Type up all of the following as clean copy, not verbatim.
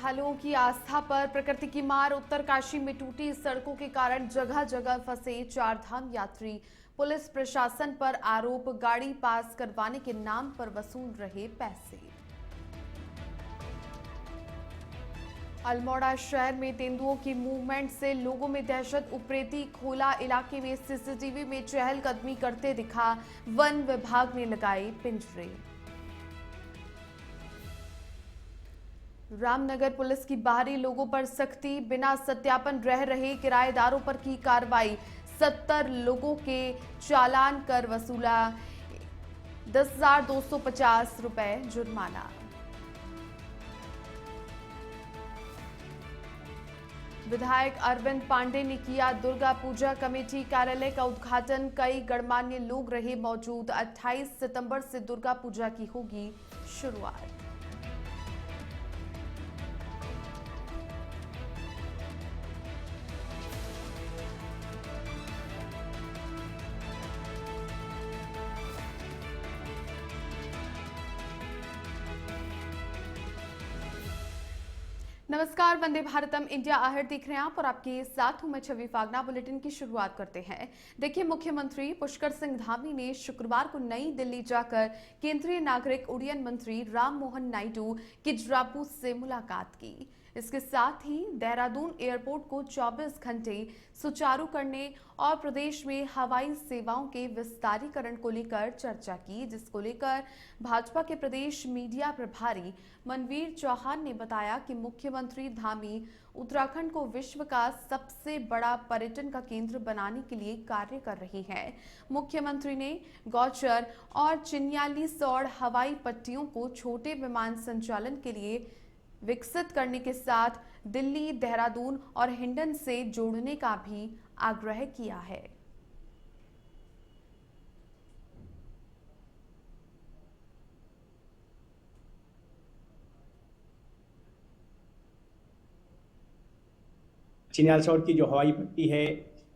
श्रद्धालुओं की आस्था पर प्रकृति की मार। उत्तरकाशी में टूटी सड़कों के कारण जगह जगह फंसे चारधाम यात्री। पुलिस प्रशासन पर आरोप, गाड़ी पास करवाने के नाम पर वसूल रहे पैसे। अल्मोड़ा शहर में तेंदुओं की मूवमेंट से लोगों में दहशत उप्रेती। खोला इलाके में सीसीटीवी में चहलकदमी करते दिखा वन विभाग ने लगाए पिंजरे। रामनगर पुलिस की बाहरी लोगों पर सख्ती, बिना सत्यापन रह रहे किराएदारों पर की कार्रवाई। 70 लोगों के चालान कर वसूला 10,250 रुपए जुर्माना। विधायक अरविंद पांडे ने किया दुर्गा पूजा कमेटी कार्यालय का उद्घाटन। कई गणमान्य लोग रहे मौजूद। 28 सितंबर से दुर्गा पूजा की होगी शुरुआत। नमस्कार, वंदे भारतम इंडिया आहट देख रहे हैं आप और आपके साथ हूं मैं छवि फागना। बुलेटिन की शुरुआत करते हैं। देखिए, मुख्यमंत्री पुष्कर सिंह धामी ने शुक्रवार को नई दिल्ली जाकर केंद्रीय नागरिक उड्डयन मंत्री राम मोहन नायडू किजरापू से मुलाकात की। इसके साथ ही देहरादून एयरपोर्ट को 24 घंटे सुचारू करने और प्रदेश में हवाई सेवाओं के विस्तारीकरण को लेकर चर्चा की, जिसको लेकर भाजपा के प्रदेश मीडिया प्रभारी मनवीर चौहान ने बताया कि मुख्यमंत्री धामी उत्तराखंड को विश्व का सबसे बड़ा पर्यटन का केंद्र बनाने के लिए कार्य कर रही हैं। मुख्यमंत्री ने गौचर और चिन्यालीसौड़ हवाई पट्टियों को छोटे विमान संचालन के लिए विकसित करने के साथ दिल्ली, देहरादून और हिंडन से जोड़ने का भी आग्रह किया है। चिन्यालीसौड़ की जो हवाई पट्टी है,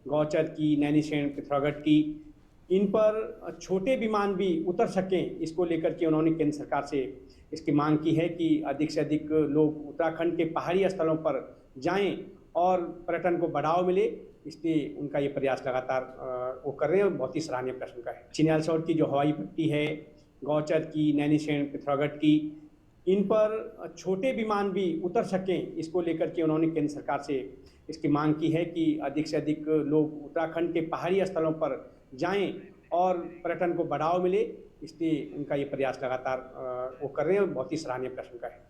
गौचर की, नैनीसैण, पिथौरागढ़ की, इन पर छोटे विमान भी उतर सकें, इसको लेकर के उन्होंने केंद्र सरकार से इसकी मांग की है कि अधिक से अधिक लोग उत्तराखंड के पहाड़ी स्थलों पर जाएं और पर्यटन को बढ़ावा मिले। इसलिए उनका ये प्रयास लगातार वो कर रहे हैं और बहुत ही सराहनीय प्रश्न का है। चिन्यालीसौड़ की जो हवाई पट्टी है, गौचर की, नैनीसैण, पिथौरागढ़ की, इन पर छोटे विमान भी उतर सकें, इसको लेकर के उन्होंने केंद्र सरकार से इसकी मांग की है कि अधिक से अधिक लोग उत्तराखंड के पहाड़ी स्थलों पर जाएं और पर्यटन को बढ़ावा मिले। इसलिए उनका ये प्रयास लगातार वो कर रहे हैं और बहुत ही सराहनीय प्रश्न का है।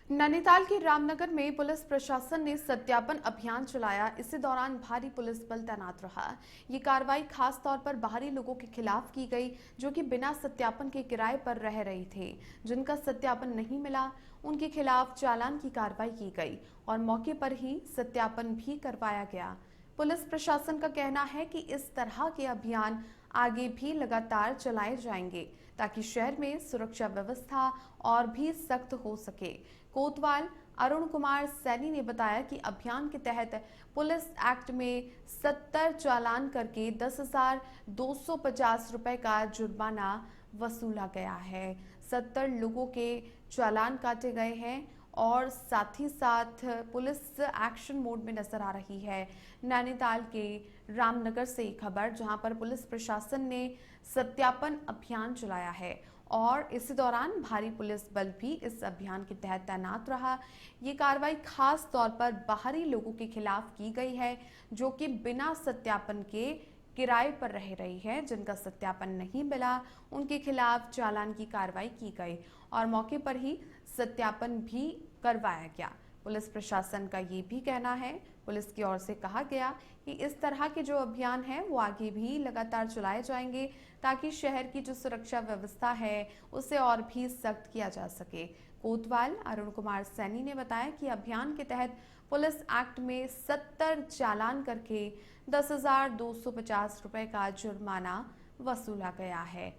नैनीताल के रामनगर में पुलिस प्रशासन ने सत्यापन अभियान चलाया। इसी दौरान भारी पुलिस बल तैनात रहा। ये कार्रवाई खास तौर पर बाहरी लोगों के खिलाफ की गई, जो कि बिना सत्यापन के किराए पर रह रहे थे। जिनका सत्यापन नहीं मिला, उनके खिलाफ चालान की कार्रवाई की गई और मौके पर ही सत्यापन भी करवाया गया। पुलिस प्रशासन का कहना है कि इस तरह के अभियान आगे भी लगातार चलाए जाएंगे ताकि शहर में सुरक्षा व्यवस्था और भी सख्त हो सके। कोतवाल अरुण कुमार सैनी ने बताया कि अभियान के तहत पुलिस एक्ट में 70 चालान करके 10,250 रुपए का जुर्माना वसूला गया है। 70 लोगों के चालान काटे गए हैं और साथ ही साथ पुलिस एक्शन मोड में नजर आ रही है। नैनीताल के रामनगर से खबर, जहां पर पुलिस प्रशासन ने सत्यापन अभियान चलाया है और इसी दौरान भारी पुलिस बल भी इस अभियान के तहत तैनात रहा। ये कार्रवाई खास तौर पर बाहरी लोगों के खिलाफ की गई है, जो कि बिना सत्यापन के किराए पर रह रही है। जिनका सत्यापन नहीं मिला, उनके खिलाफ चालान की कार्रवाई की गई और मौके पर ही सत्यापन भी करवाया गया। पुलिस प्रशासन का ये भी कहना है, पुलिस की ओर से कहा गया कि इस तरह के जो अभियान है वो आगे भी लगातार चलाए जाएंगे ताकि शहर की जो सुरक्षा व्यवस्था है उसे और भी सख्त किया जा सके। कोतवाल अरुण कुमार सैनी ने बताया कि अभियान के तहत पुलिस एक्ट में 70 चालान करके 10,250 रुपए का जुर्माना वसूला गया है।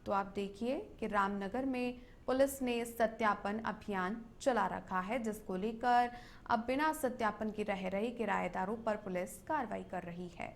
तो आप देखिए कि रामनगर में पुलिस ने सत्यापन अभियान चला रखा है, जिसको लेकर अब बिना सत्यापन के रह रहे किराएदारों पर पुलिस कार्रवाई कर रही है।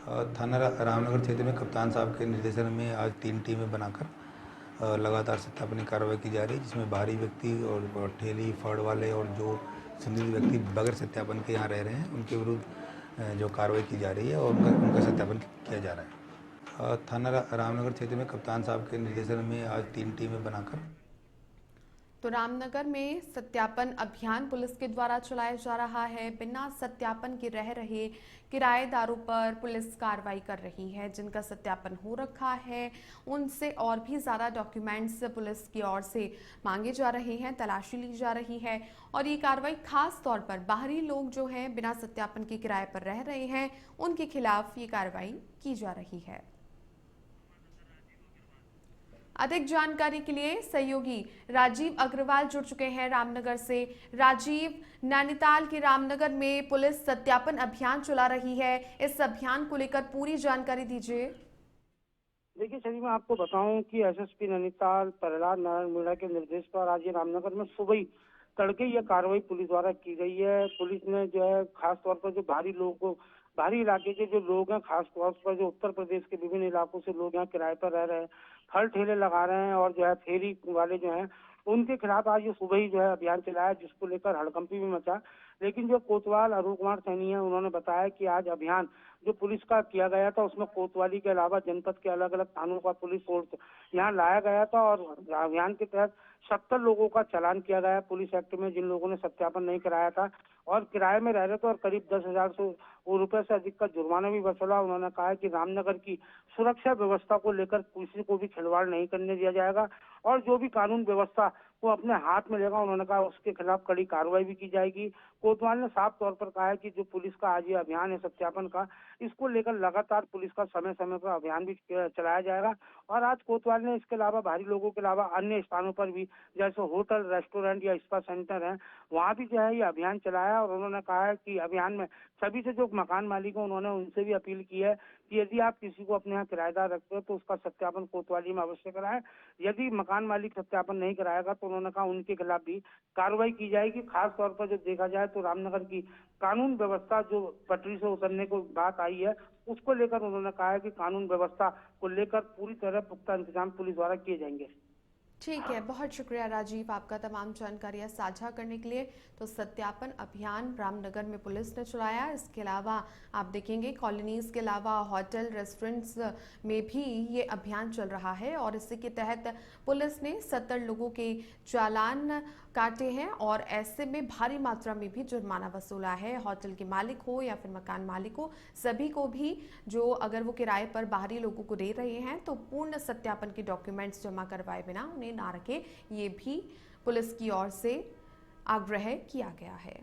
थाना रामनगर क्षेत्र में कप्तान साहब के निर्देशन में आज 3 टीमें बनाकर लगातार सत्यापन कार्रवाई की जा रही है, जिसमें बाहरी व्यक्ति और ठेली फड़ वाले और जो संदिग्ध व्यक्ति बगैर सत्यापन के यहाँ रह रहे हैं उनके विरुद्ध जो कार्रवाई की जा रही है और उनका सत्यापन किया जा रहा है। थाना रामनगर क्षेत्र में कप्तान साहब के निर्देशन में आज 3 टीमें बनाकर तो रामनगर में सत्यापन अभियान पुलिस के द्वारा चलाया जा रहा है। बिना सत्यापन के रह रहे किराएदारों पर पुलिस कार्रवाई कर रही है। जिनका सत्यापन हो रखा है उनसे और भी ज़्यादा डॉक्यूमेंट्स पुलिस की ओर से मांगे जा रहे हैं, तलाशी ली जा रही है। और ये कार्रवाई खास तौर पर बाहरी लोग जो हैं बिना सत्यापन के किराए पर रह रहे हैं उनके खिलाफ ये कार्रवाई की जा रही है। अधिक जानकारी के लिए सहयोगी राजीव अग्रवाल जुड़ चुके हैं रामनगर से। राजीव, नैनीताल के रामनगर में पुलिस सत्यापन अभियान चला रही है, इस अभियान को लेकर पूरी जानकारी दीजिए। देखिए सभी, मैं आपको बताऊं कि एसएसपी नैनीताल प्रहलाद नारायण मीणा के निर्देश पर आज रामनगर में सुबह ही तड़के यह कार्रवाई पुलिस द्वारा की गई है। पुलिस ने जो है खास तौर पर जो बाहरी इलाके के जो लोग हैं, खास तौर पर जो उत्तर प्रदेश के विभिन्न इलाकों से लोग यहाँ किराए पर रह रहे हैं, फल ठेले लगा रहे हैं और जो है फेरी वाले जो हैं उनके खिलाफ आज ये सुबह ही जो है अभियान चलाया, जिसको लेकर हड़कंपी भी मचा। लेकिन जो कोतवाल अरुण कुमार सैनी है उन्होंने बताया कि आज अभियान जो पुलिस का किया गया था उसमें कोतवाली के अलावा जनपद के अलग अलग थानों का पुलिस फोर्स यहाँ लाया गया था और अभियान के तहत 70 लोगों का चालान किया गया पुलिस एक्ट में, जिन लोगों ने सत्यापन नहीं कराया था और किराए में रह रहे थे और करीब 10,000 रुपए से अधिक का जुर्माना भी वसूला। उन्होंने कहा कि रामनगर की सुरक्षा व्यवस्था को लेकर किसी को भी खिलवाड़ नहीं करने दिया जाएगा और जो भी कानून व्यवस्था को अपने हाथ में लेगा उन्होंने कहा उसके खिलाफ कड़ी कार्रवाई भी की जाएगी। कोतवाल ने साफ तौर पर कहा है कि जो पुलिस का आज ये अभियान है सत्यापन का, इसको लेकर लगातार पुलिस का समय समय पर अभियान भी चलाया जाएगा। और आज कोतवाल ने इसके अलावा बाहरी लोगों के अलावा अन्य स्थानों पर भी जैसे होटल, रेस्टोरेंट या स्पा सेंटर है वहाँ भी जो है ये अभियान चलाया और उन्होंने कहा है कि अभियान में सभी से जो मकान मालिक हैं उन्होंने उनसे भी अपील की है कि यदि आप किसी को अपने यहाँ किराएदार रखते हो तो उसका सत्यापन कोतवाली में अवश्य कराएं। यदि मकान मालिक सत्यापन नहीं कराएगा तो उन्होंने कहा उनके खिलाफ भी कार्रवाई की जाएगी। खास तौर पर जो देखा जाए तो रामनगर की कानून व्यवस्था जो पटरी से उतरने को बात आई है उसको लेकर उन्होंने कहा है कि कानून व्यवस्था को लेकर पूरी तरह पुख्ता इंतजाम पुलिस द्वारा किए जाएंगे। ठीक है, बहुत शुक्रिया राजीव आपका तमाम जानकारियां साझा करने के लिए। तो सत्यापन अभियान रामनगर में पुलिस ने चलाया। इसके अलावा आप देखेंगे कॉलोनीज के अलावा होटल, रेस्टोरेंट्स में भी ये अभियान चल रहा है और इसी के तहत पुलिस ने 70 लोगों के चालान काटे हैं और ऐसे में भारी मात्रा में भी जुर्माना वसूला है। होटल के मालिक हो या फिर मकान मालिक हो, सभी को भी जो अगर वो किराए पर बाहरी लोगों को दे रहे हैं तो पूर्ण सत्यापन के डॉक्यूमेंट्स जमा करवाए बिना उन्हें ना रखे, ये भी पुलिस की ओर से आग्रह किया गया है।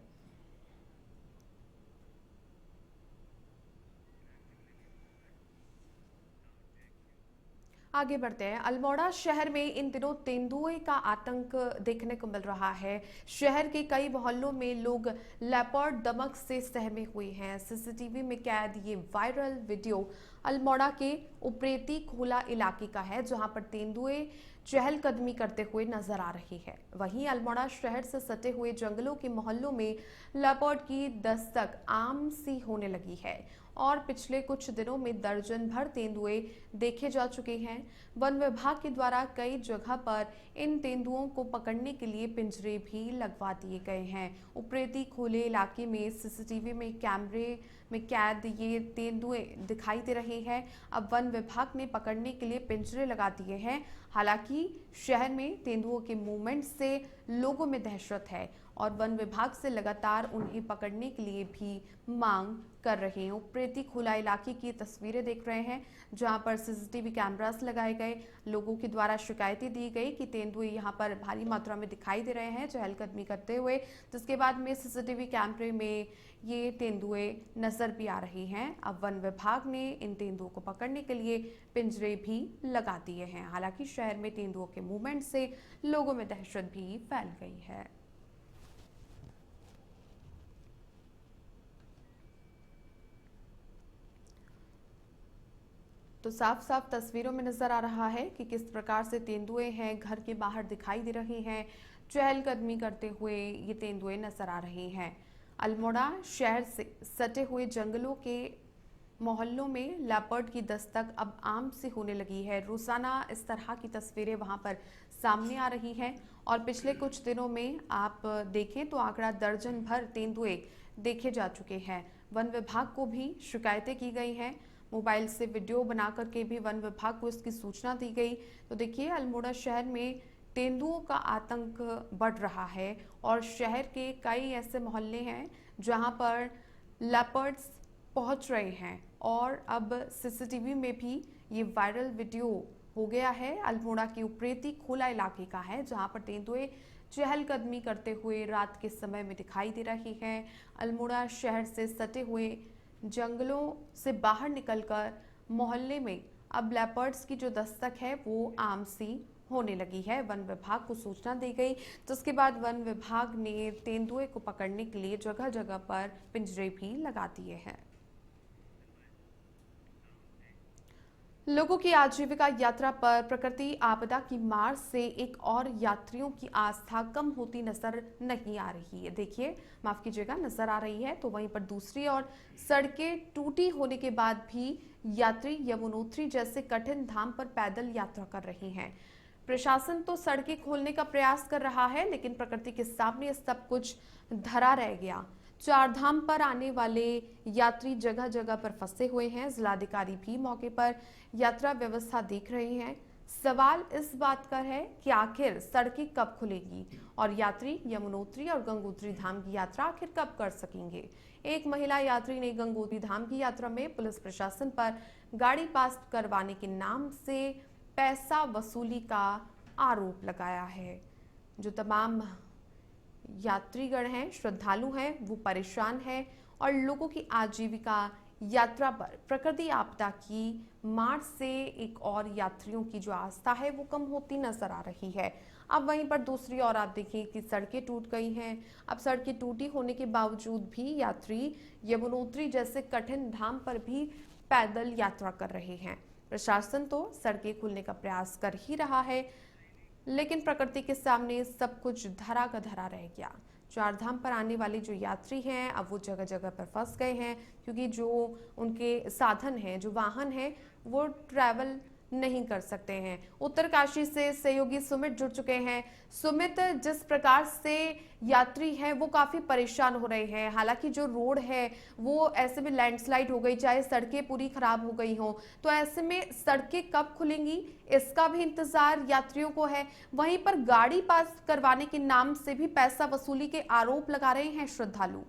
आगे बढ़ते हैं। अल्मोड़ा शहर में इन दिनों तेंदुए का आतंक देखने को मिल रहा है। शहर के कई मोहल्लों में लोग लेपर्ड दमक से सहमे हुए हैं। सीसीटीवी में कैद ये वायरल वीडियो अल्मोड़ा के उप्रेती खोला इलाके का है, जहां पर तेंदुए चहलकदमी करते हुए नजर आ रही है। वहीं अल्मोड़ा शहर से सटे हुए जंगलों के मोहल्लों में लेपर्ड की दस्तक आम सी होने लगी है और पिछले कुछ दिनों में दर्जन भर तेंदुए देखे जा चुके हैं। वन विभाग के द्वारा कई जगह पर इन तेंदुओं को पकड़ने के लिए पिंजरे भी लगवा दिए गए हैं। उप्रेती खोले इलाके में सीसीटीवी में कैमरे में कैद ये तेंदुए दिखाई दे रहे हैं। अब वन विभाग ने पकड़ने के लिए पिंजरे लगा दिए हैं। हालांकि शहर में तेंदुओं के मूवमेंट से लोगों में दहशत है और वन विभाग से लगातार उन्हें पकड़ने के लिए भी मांग कर रहे हैं। उप्रेती खोला इलाके की तस्वीरें देख रहे हैं, जहां पर सीसीटीवी कैमरास लगाए गए। लोगों के द्वारा शिकायतें दी गई कि तेंदुए यहां पर भारी मात्रा में दिखाई दे रहे हैं चहलकदमी करते हुए, जिसके बाद में सीसीटीवी कैमरे में ये तेंदुए नजर भी आ रही हैं। अब वन विभाग ने इन तेंदुओं को पकड़ने के लिए पिंजरे भी लगा दिए हैं। हालांकि शहर में तेंदुओं के मूवमेंट से लोगों में दहशत भी फैल गई है। तो साफ साफ तस्वीरों में नजर आ रहा है कि किस प्रकार से तेंदुए हैं, घर के बाहर दिखाई दे रहे हैं, चहलकदमी करते हुए ये तेंदुए नजर आ रहे हैं। अल्मोड़ा शहर से सटे हुए जंगलों के मोहल्लों में लेपर्ड की दस्तक अब आम सी होने लगी है। रोजाना इस तरह की तस्वीरें वहां पर सामने आ रही हैं और पिछले कुछ दिनों में आप देखें तो आंकड़ा दर्जन भर तेंदुए देखे जा चुके हैं। वन विभाग को भी शिकायतें की गई हैं। मोबाइल से वीडियो बना करके भी वन विभाग को इसकी सूचना दी गई। तो देखिए, अल्मोड़ा शहर में तेंदुओं का आतंक बढ़ रहा है और शहर के कई ऐसे मोहल्ले हैं जहां पर लेपर्ड्स पहुंच रहे हैं और अब सीसीटीवी में भी ये वायरल वीडियो हो गया है। अल्मोड़ा के उपरेती खोला इलाके का है जहां पर तेंदुए चहलकदमी करते हुए रात के समय में दिखाई दे रही हैं। अल्मोड़ा शहर से सटे हुए जंगलों से बाहर निकलकर मोहल्ले में अब लेपर्ड्स की जो दस्तक है वो आम सी होने लगी है। वन विभाग को सूचना दी गई, जिसके बाद वन विभाग ने तेंदुए को पकड़ने के लिए जगह जगह पर पिंजरे भी लगा दिए हैं। लोगों की आजीविका यात्रा पर प्रकृति आपदा की मार से एक और यात्रियों की आस्था कम होती नजर नहीं आ रही है। देखिए, माफ कीजिएगा, नजर आ रही है। तो वहीं पर दूसरी ओर सड़कें टूटी होने के बाद भी यात्री यमुनोत्री जैसे कठिन धाम पर पैदल यात्रा कर रहे हैं। प्रशासन तो सड़कें खोलने का प्रयास कर रहा है, लेकिन प्रकृति के सामने सब कुछ धरा रह गया। चार धाम पर आने वाले यात्री जगह जगह पर फंसे हुए हैं। जिलाधिकारी भी मौके पर यात्रा व्यवस्था देख रहे हैं। सवाल इस बात का है कि आखिर सड़कें कब खुलेगी और यात्री यमुनोत्री और गंगोत्री धाम की यात्रा आखिर कब कर सकेंगे। एक महिला यात्री ने गंगोत्री धाम की यात्रा में पुलिस प्रशासन पर गाड़ी पास करवाने के नाम से पैसा वसूली का आरोप लगाया है। जो तमाम यात्रीगण हैं, श्रद्धालु हैं, वो परेशान हैं और लोगों की आजीविका यात्रा पर प्रकृति आपदा की मार से एक और यात्रियों की जो आस्था है वो कम होती नजर आ रही है। अब वहीं पर दूसरी ओर आप देखिए कि सड़कें टूट गई हैं। अब सड़कें टूटी होने के बावजूद भी यात्री यमुनोत्री जैसे कठिन धाम पर भी पैदल यात्रा कर रहे हैं। प्रशासन तो सड़कें खोलने का प्रयास कर ही रहा है, लेकिन प्रकृति के सामने सब कुछ धरा का धरा रह गया। चार धाम पर आने वाले जो यात्री हैं अब वो जगह जगह पर फंस गए हैं, क्योंकि जो उनके साधन हैं, जो वाहन हैं, वो ट्रैवल नहीं कर सकते हैं। उत्तरकाशी से सहयोगी सुमित जुड़ चुके हैं। सुमित, जिस प्रकार से यात्री हैं वो काफी परेशान हो रहे हैं। हालांकि जो रोड है वो ऐसे में लैंडस्लाइड हो गई, चाहे सड़कें पूरी खराब हो गई हों, तो ऐसे में सड़कें कब खुलेंगी इसका भी इंतजार यात्रियों को है। वहीं पर गाड़ी पास करवाने के नाम से भी पैसा वसूली के आरोप लगा रहे हैं श्रद्धालु।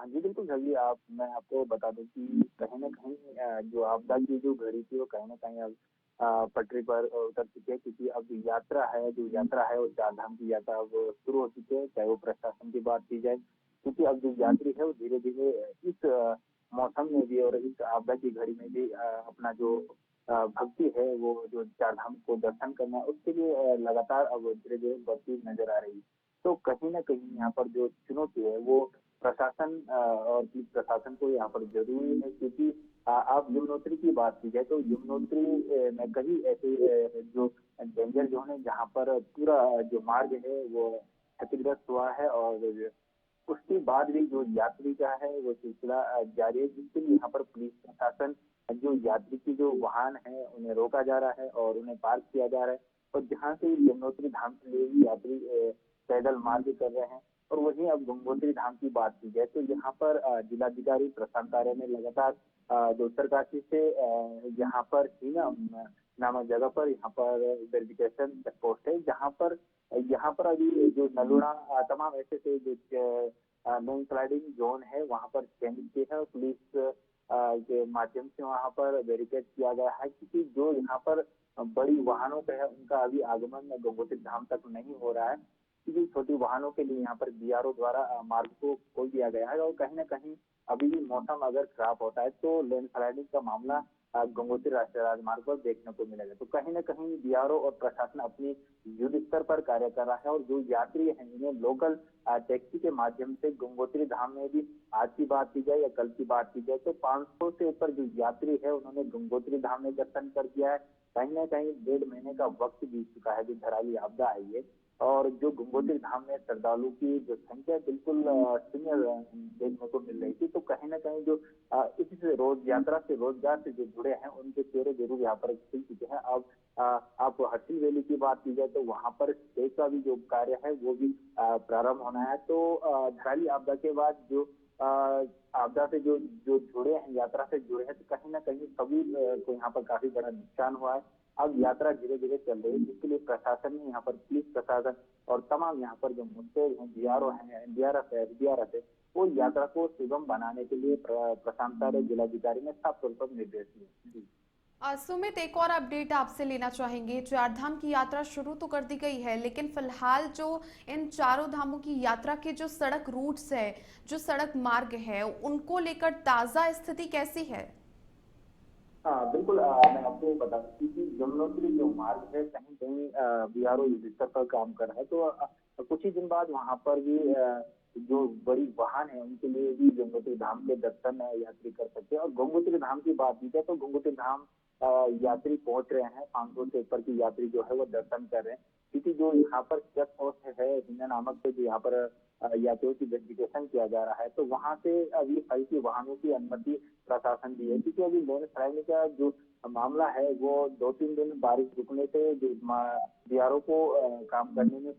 जी बिल्कुल सही। मैं आपको बता दूं कि कहीं न कहीं जो आपदा की जो घड़ी थी वो कहीं न कहीं अब पटरी पर उतर चुकी है, क्योंकि अब जो यात्रा है वो चार धाम की यात्रा अब शुरू हो चुकी है। चाहे वो प्रशासन की बात की जाए, क्योंकि अब जो यात्री है वो धीरे-धीरे इस मौसम में भी और इस आपदा की घड़ी में भी अपना जो भक्ति है वो जो चार धाम को दर्शन करना है उसके लिए लगातार अब धीरे-धीरे बढ़ती नजर आ रही है। तो कहीं न कहीं यहाँ पर जो चुनौती है वो प्रशासन और पुलिस प्रशासन को यहाँ पर जरूरी है, क्योंकि आप यमुनोत्री की बात की जाए तो यमुनोत्री में कई ऐसे जो डेंजर जोन है जहाँ पर पूरा जो मार्ग है वो क्षतिग्रस्त हुआ है और उसके बाद भी जो यात्री का है वो सिलसिला जारी है, जिसके लिए यहाँ पर पुलिस प्रशासन जो यात्री की जो वाहन है उन्हें रोका जा रहा है और उन्हें पार्क किया जा रहा है। और जहाँ से यमुनोत्री धाम के लिए भी यात्री पैदल मार्ग कर रहे हैं। और वहीं अब गंगोत्री धाम की बात की जाए तो यहाँ पर जिलाधिकारी प्रशांत आर्य ने लगातार जो उत्तरकाशी से यहाँ पर हीना नामक जगह पर यहाँ पर वेरिफिकेशन चेक पोस्ट है, यहाँ पर अभी जो नलुड़ा तमाम ऐसे जो नॉन स्लाइडिंग जोन है वहाँ पर चेंज किए है और पुलिस के माध्यम से वहाँ पर बैरिकेड किया गया है, क्योंकि जो यहाँ पर बड़ी वाहनों का है उनका अभी आगमन गंगोत्री धाम तक नहीं हो रहा है, क्योंकि छोटी वाहनों के लिए यहाँ पर बीआरओ द्वारा मार्ग को खोल दिया गया है। और कहीं न कहीं अभी भी मौसम अगर खराब होता है तो लैंडस्लाइडिंग का मामला गंगोत्री राष्ट्रीय राजमार्ग पर देखने को मिलेगा। तो कहीं न कहीं बीआरओ और प्रशासन अपनी युद्ध स्तर पर कार्य कर रहा है और जो यात्री हैं इन्हें लोकल टैक्सी के माध्यम से गंगोत्री धाम में भी आज की बात की जाए या कल की बात की जाए तो 500 से ऊपर जो यात्री है उन्होंने गंगोत्री धाम में दर्शन कर दिया है। कहीं न कहीं 1.5 महीने का वक्त बीत चुका है जो धराली आपदा आई है और जो गंगोत्री धाम में श्रद्धालु की जो संख्या बिल्कुल शून्य देखने को मिल रही थी। तो कहीं न कहीं जो रोज यात्रा से रोजगार से जो जुड़े हैं उनके चेहरे जरूर यहाँ पर खिल चुके हैं। अब आप हट्टी वैली की बात की जाए तो वहाँ पर स्टे का भी जो कार्य है वो भी प्रारंभ होना है। तो धराली आपदा के बाद जो आपदा से जो जो जुड़े हैं, यात्रा से जुड़े हैं, तो कहीं ना कहीं सभी को यहाँ पर काफी बड़ा नुकसान हुआ है। अब यात्रा धीरे धीरे चल रही है, जिसके लिए प्रशासन ने यहाँ पर पुलिस प्रशासन और तमाम यहाँ पर जो मुस्तैद हैं, बीआरओ हैं, एनडीआरएफ है, एसडीआरएफ है, वो यात्रा को सुगम बनाने के लिए प्रशांत जिलाधिकारी ने साफ तौर पर निर्देश दिए। सुमित, एक और अपडेट आपसे लेना चाहेंगे। चारधाम की यात्रा शुरू तो कर दी गई है, लेकिन फिलहाल जो इन चारों धामों की यात्रा के जो सड़क रूट्स है, जो सड़क मार्ग है, उनको लेकर ताजा स्थिति कैसी है? हाँ बिल्कुल, मैं आपको बता दूं कि यमुनोत्री जो मार्ग है कहीं कहीं बीआरओ युद्ध स्तर पर काम कर रहा है। तो कुछ ही दिन बाद वहां पर भी जो बड़ी वाहन है उनके लिए भी गंगोत्री धाम के दर्शन यात्री कर सकते हैं। और गंगोत्री धाम की बात की जाए तो गंगोत्री धाम यात्री पहुंच रहे हैं, 500 से ऊपर की यात्री जो है वो दर्शन कर रहे हैं, क्योंकि जो यहाँ पर चेक पोस्ट है हिंदा नामक से जो यहाँ पर यात्रियों की वेरिफिकेशन किया जा रहा है, तो वहां से अभी हल्की वाहनों की अनुमति प्रशासन दी है। क्योंकि अभी लेन सराय का जो मामला है वो 2-3 दिन बारिश रुकने से जो बीआरओ को काम करने में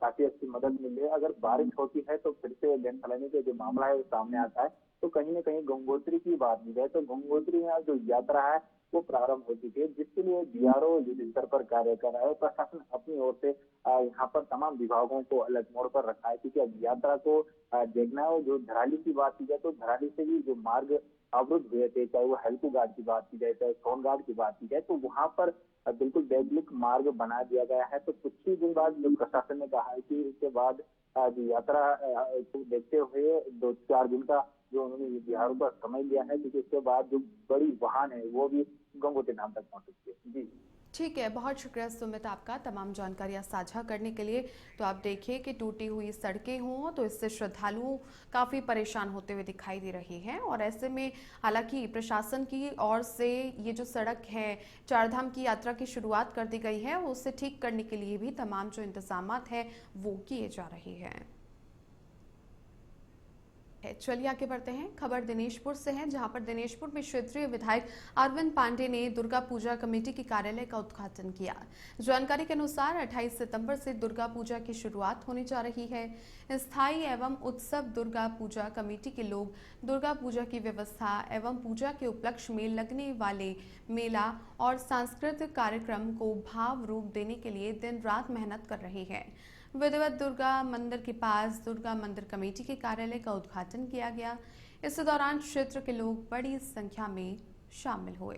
काफी अच्छी मदद मिल रही है। अगर बारिश होती है तो फिर से लेन सलाने का जो मामला है वो सामने आता है। तो कहीं ना कहीं गंगोत्री की बात की जाए तो गंगोत्री में जो यात्रा है वो प्रारंभ हो चुकी है, जिसके लिए बीआरओ युद्ध स्तर पर कार्य कर रहा है। प्रशासन अपनी ओर से यहाँ पर तमाम विभागों को अलग मोड़ पर रखा है, क्योंकि अब यात्रा को देखना है। जो धराली की बात की जाए तो धराली से भी जो मार्ग अवरुद्ध हुए थे, चाहे वो हेल्कू घाट की बात की जाए, चाहे सोनघाट की बात की जाए, तो वहां पर बिल्कुल वैकल्पिक मार्ग बना दिया गया है। तो कुछ ही दिन बाद जो प्रशासन ने कहा है कि इसके बाद जो यात्रा को देखते हुए 2-4 दिन का जो उन्होंने बिहारों का समय लिया है, क्योंकि इसके बाद जो बड़ी वाहन है वो भी गंगोत्री धाम तक पहुंच सकती है। जी ठीक है, बहुत शुक्रिया सुमित आपका तमाम जानकारियां साझा करने के लिए। तो आप देखिए कि टूटी हुई सड़कें हों तो इससे श्रद्धालु काफ़ी परेशान होते हुए दिखाई दे रहे हैं, और ऐसे में हालांकि प्रशासन की ओर से ये जो सड़क है चारधाम की यात्रा की शुरुआत कर दी गई है, उसे ठीक करने के लिए भी तमाम जो इंतजामात हैं वो किए जा रहे हैं। चलिए आगे बढ़ते हैं। खबर दिनेशपुर से है, जहां पर दिनेशपुर में क्षेत्रीय विधायक अरविंद पांडे ने दुर्गा पूजा कमेटी के कार्यालय का उद्घाटन किया। जानकारी के अनुसार 28 सितंबर से दुर्गा पूजा की शुरुआत होने जा रही है। स्थायी एवं उत्सव दुर्गा पूजा कमेटी के लोग दुर्गा पूजा की व्यवस्था एवं पूजा के उपलक्ष्य में लगने वाले मेला और सांस्कृतिक कार्यक्रम को भाव रूप देने के लिए दिन रात मेहनत कर रहे हैं। विधिवत दुर्गा मंदिर के पास दुर्गा मंदिर कमेटी के कार्यालय का उद्घाटन किया गया। इस दौरान क्षेत्र के लोग बड़ी संख्या में शामिल हुए।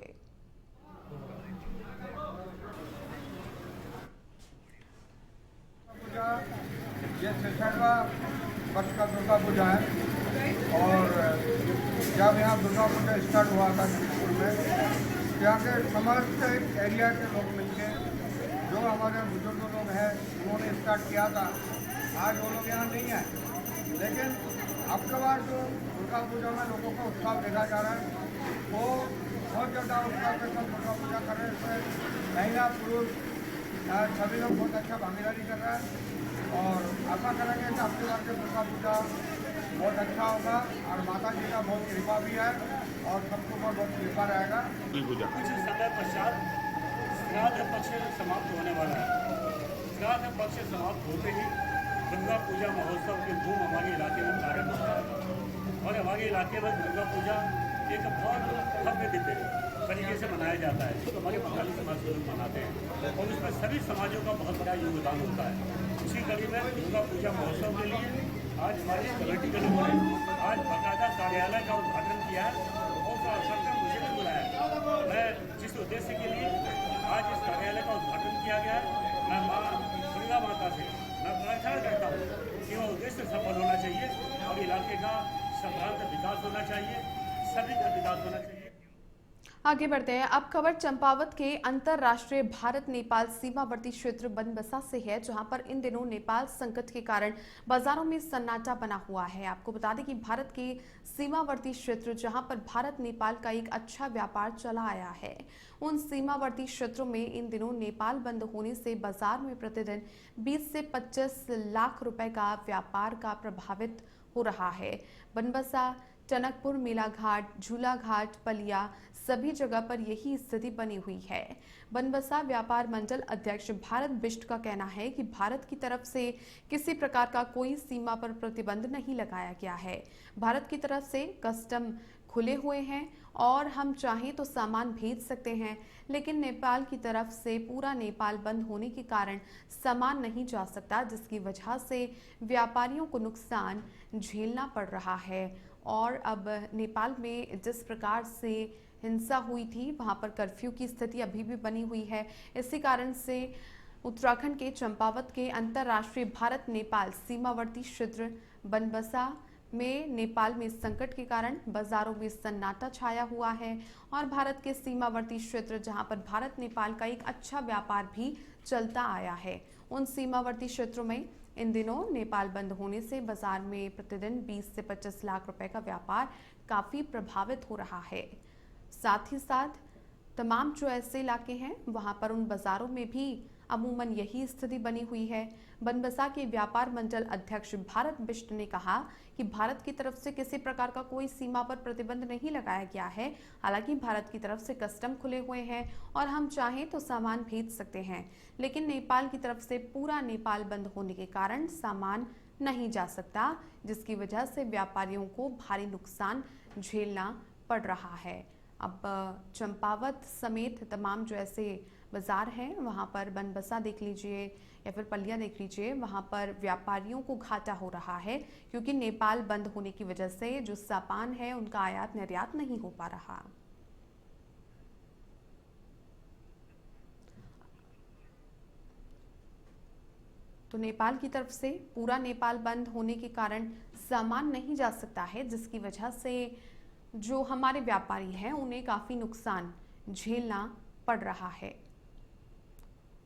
ये 66वां वर्ष का दुर्गा पूजा है, और जब यहाँ दुर्गा पूजा स्टार्ट हुआ था दिनेशपुर में, यहाँ के समस्त एरिया के लोग मिलकर जो हमारे बुजुर्ग लोग हैं उन्होंने स्टार्ट किया था। आज वो लोग यहाँ नहीं है, लेकिन अब के बाद जो दुर्गा पूजा में लोगों का उत्साह देखा जा रहा है वो बहुत ज़्यादा उत्साह के साथ दुर्गा पूजा कर रहे हैं। इसमें महिला पुरुष सभी लोग बहुत अच्छा भागीदारी कर रहा है, और आशा करेंगे कि आपके बार के दुर्गा पूजा बहुत अच्छा होगा, और माता जी का बहुत कृपा भी है और सबको बहुत कृपा रहेगा। कुछ समय पश्चात श्राद्ध पक्ष समाप्त होने वाला है। श्राद्ध पक्ष समाप्त होते ही दुर्गा पूजा महोत्सव के धूम हमारे इलाके में प्रारंभ होता है, और हमारे इलाके में दुर्गा पूजा एक बहुत भव्य दिव्य तरीके से मनाया जाता है, जो हमारे बंगाली समाज के लोग मनाते हैं, और उसमें सभी समाजों का बहुत बड़ा योगदान होता है। उसी कड़ी में दुर्गा पूजा महोत्सव के लिए आज हमारी कमेटी के लोगों ने आज बाकायदा कार्यालय का उद्घाटन किया है, और उसका अवसर पर मुझे भी बुलाया। मैं जिस उद्देश्य के लिए आज इस कार्यालय का उद्घाटन किया गया है, मैं माँ दुर्गा माता से मैं प्रार्थना करता हूँ कि वह उद्देश्य सफल होना चाहिए, और इलाके का सर्वांगीण विकास होना चाहिए, सभी का विकास होना चाहिए। आगे बढ़ते हैं। अब खबर चंपावत के अंतरराष्ट्रीय भारत नेपाल सीमावर्ती क्षेत्र बनबसा से है, जहां पर इन दिनों नेपाल संकट के कारण बाजारों में सन्नाटा बना हुआ है। आपको बता दें कि भारत के सीमावर्ती क्षेत्र जहां पर भारत नेपाल का एक अच्छा व्यापार चला आया है, उन सीमावर्ती क्षेत्रों में इन दिनों नेपाल बंद होने से बाजार में प्रतिदिन 20 से 25 लाख रुपए का व्यापार का प्रभावित हो रहा है। बनबसा टनकपुर, मेलाघाट, झूलाघाट, पलिया सभी जगह पर यही स्थिति बनी हुई है। बनबसा व्यापार मंडल अध्यक्ष भारत बिष्ट का कहना है कि भारत की तरफ से किसी प्रकार का कोई सीमा पर प्रतिबंध नहीं लगाया गया है। भारत की तरफ से कस्टम खुले हुए हैं और हम चाहें तो सामान भेज सकते हैं, लेकिन नेपाल की तरफ से पूरा नेपाल बंद होने के कारण सामान नहीं जा सकता, जिसकी वजह से व्यापारियों को नुकसान झेलना पड़ रहा है। और अब नेपाल में जिस प्रकार से हिंसा हुई थी, वहां पर कर्फ्यू की स्थिति अभी भी बनी हुई है। इसी कारण से उत्तराखंड के चंपावत के अंतर्राष्ट्रीय भारत नेपाल सीमावर्ती क्षेत्र बनबसा में नेपाल में संकट के कारण बाजारों में सन्नाटा छाया हुआ है और भारत के सीमावर्ती क्षेत्र जहां पर भारत नेपाल का एक अच्छा व्यापार भी चलता आया है, उन सीमावर्ती क्षेत्रों में इन दिनों नेपाल बंद होने से बाजार में प्रतिदिन 20 से 25 लाख रुपए का व्यापार काफी प्रभावित हो रहा है। साथ ही साथ तमाम जो ऐसे इलाके हैं वहां पर उन बाजारों में भी अमूमन यही स्थिति बनी हुई है। बनबसा के व्यापार मंडल अध्यक्ष भारत बिष्ट ने कहा कि भारत की तरफ से किसी प्रकार का कोई सीमा पर प्रतिबंध नहीं लगाया गया है। हालांकि भारत की तरफ से कस्टम खुले हुए हैं और हम चाहें तो सामान भेज सकते हैं, लेकिन नेपाल की तरफ से पूरा नेपाल बंद होने के कारण सामान नहीं जा सकता, जिसकी वजह से व्यापारियों को भारी नुकसान झेलना पड़ रहा है। अब चंपावत समेत तमाम जो ऐसे बाजार हैं वहां पर बनबसा देख लीजिए या फिर पलिया देख लीजिए, वहां पर व्यापारियों को घाटा हो रहा है, क्योंकि नेपाल बंद होने की वजह से जो सामान है उनका आयात निर्यात नहीं हो पा रहा। तो नेपाल की तरफ से पूरा नेपाल बंद होने के कारण सामान नहीं जा सकता है, जिसकी वजह से जो हमारे व्यापारी हैं उन्हें काफी नुकसान झेलना पड़ रहा है।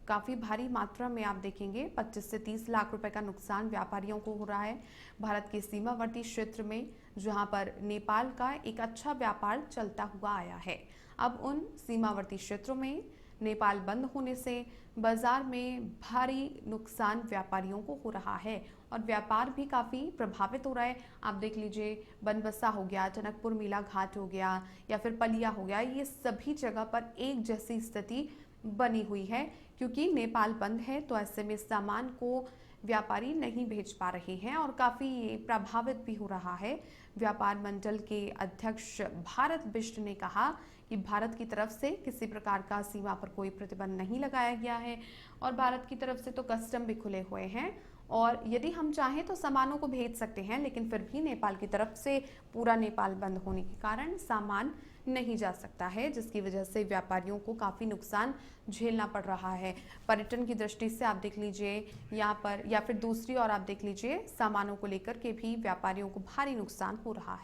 काफी भारी मात्रा में आप देखेंगे 25 से 30 लाख रुपए का नुकसान व्यापारियों को हो रहा है भारत के सीमावर्ती क्षेत्र में, जहां पर नेपाल का एक अच्छा व्यापार चलता हुआ आया है। अब उन सीमावर्ती क्षेत्रों में नेपाल बंद होने से बाजार में भारी नुकसान व्यापारियों को हो रहा है और व्यापार भी काफ़ी प्रभावित हो रहा है। आप देख लीजिए, बनबसा हो गया, टनकपुर मेलाघाट हो गया या फिर पलिया हो गया, ये सभी जगह पर एक जैसी स्थिति बनी हुई है, क्योंकि नेपाल बंद है तो ऐसे में सामान को व्यापारी नहीं भेज पा रहे हैं और काफ़ी प्रभावित भी हो रहा है। व्यापार मंडल के अध्यक्ष भारत बिष्ट ने कहा कि भारत की तरफ से किसी प्रकार का सीमा पर कोई प्रतिबंध नहीं लगाया गया है और भारत की तरफ से तो कस्टम भी खुले हुए हैं और यदि हम चाहें तो सामानों को भेज सकते हैं, लेकिन फिर भी नेपाल की तरफ से पूरा नेपाल बंद होने के कारण सामान नहीं जा सकता है, जिसकी वजह से व्यापारियों को काफ़ी नुकसान झेलना पड़ रहा है। पर्यटन की दृष्टि से आप देख लीजिए यहाँ पर, या फिर दूसरी और आप देख लीजिए सामानों को लेकर के भी व्यापारियों को भारी नुकसान हो रहा है।